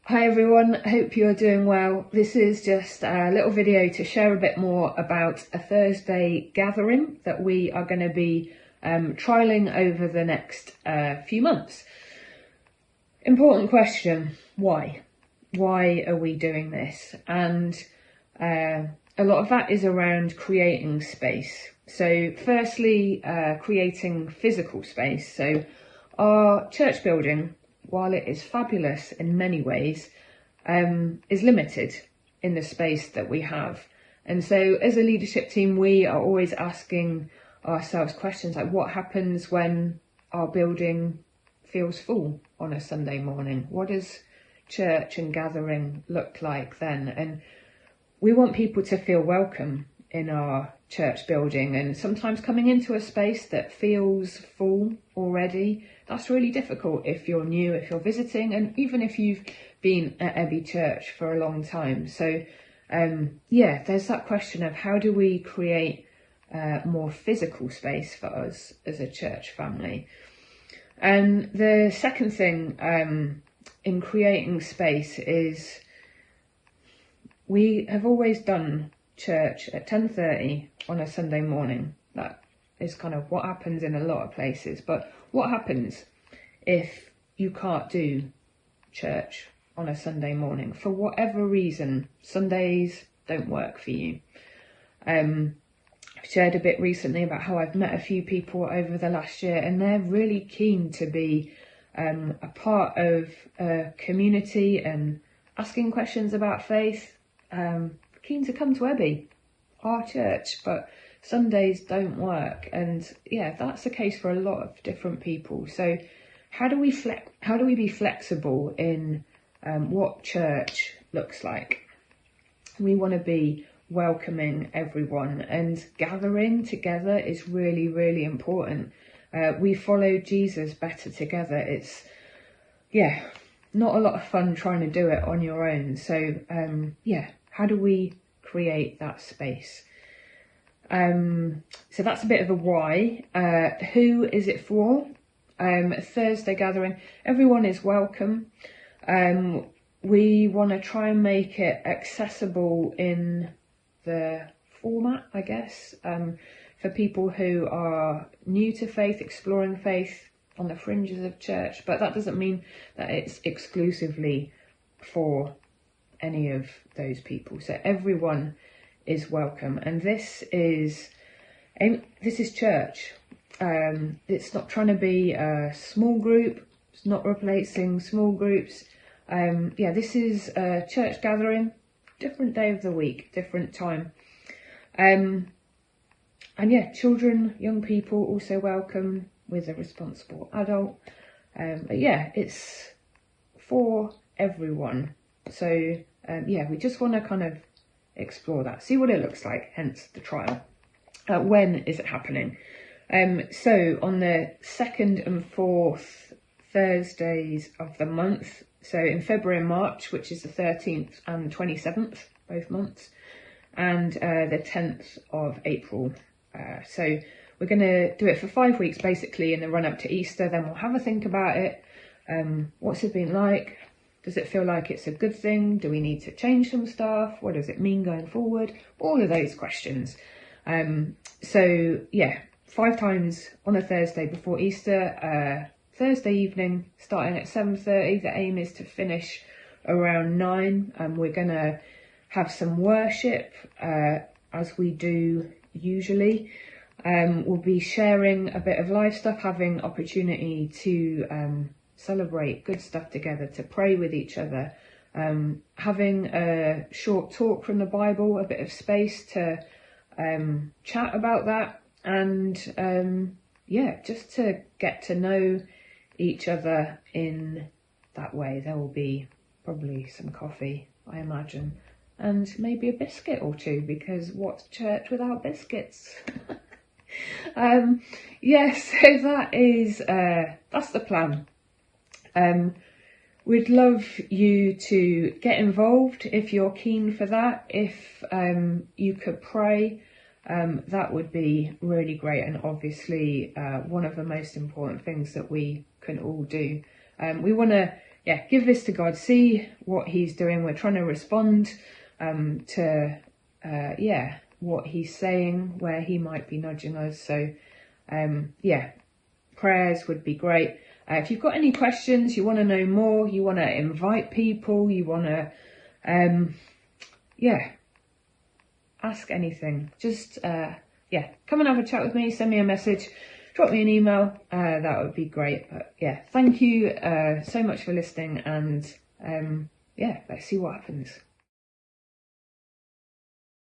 Hi everyone, hope you're doing well. This is just a little video to share a bit more about a Thursday gathering that we are going to be trialling over the next few months. Important question, why? Why are we doing this? And a lot of that is around creating space. So firstly, creating physical space. So our church building, while it is fabulous in many ways, is limited in the space that we have. And so as a leadership team, we are always asking ourselves questions like, what happens when our building feels full on a Sunday morning? What does church and gathering look like then? And we want people to feel welcome in our church building, and sometimes coming into a space that feels full already, that's really difficult if you're new, if you're visiting, and even if you've been at Abbey Church for a long time. So there's that question of how do we create more physical space for us as a church family. And the second thing in creating space is we have always done church at 10:30 on a Sunday morning. That is kind of what happens in a lot of places. But what happens if you can't do church on a Sunday morning? For whatever reason, Sundays don't work for you. I've shared a bit recently about how I've met a few people over the last year, and they're really keen to be a part of a community and asking questions about faith, keen to come to Abbey, our church, but Sundays don't work. And yeah, that's the case for a lot of different people. So how do we be flexible in what church looks like? We want to be welcoming everyone, and gathering together is really, really important. We follow Jesus better together. It's not a lot of fun trying to do it on your own. So how do we create that space? So that's a bit of a why. Who is it for? Thursday gathering, everyone is welcome. We want to try and make it accessible in the format, I guess, for people who are new to faith, exploring faith on the fringes of church. But that doesn't mean that it's exclusively for any of those people. So everyone is welcome, and this is church. It's not trying to be a small group. It's not replacing small groups. This is a church gathering, different day of the week, different time. Children, young people also welcome with a responsible adult. It's for everyone. So we just want to kind of explore that, see what it looks like, hence the trial. When is it happening? So on the 2nd and 4th Thursdays of the month, so in February and March, which is the 13th and 27th, both months, and the 10th of April. So we're going to do it for 5 weeks, basically, in the run up to Easter. Then we'll have a think about it. What's it been like? Does it feel like it's a good thing? Do we need to change some stuff? What does it mean going forward? All of those questions. 5 times on a Thursday before Easter, Thursday evening, starting at 7:30. The aim is to finish around 9. We're going to have some worship, as we do usually. We'll be sharing a bit of life stuff, having opportunity to celebrate good stuff together, to pray with each other, having a short talk from the Bible, a bit of space to chat about that, and just to get to know each other in that way. There will be probably some coffee, I imagine, and maybe a biscuit or two, because what's church without biscuits? So that is that's the plan. We'd love you to get involved if you're keen for that. If you could pray, that would be really great, and obviously one of the most important things that we can all do. We want to yeah, give this to God, see what he's doing. We're trying to respond to what he's saying, where he might be nudging us. So yeah, prayers would be great. If you've got any questions, you want to know more, you want to invite people, you want to ask anything, just come and have a chat with me, send me a message, drop me an email, that would be great. But yeah, thank you so much for listening, and let's see what happens.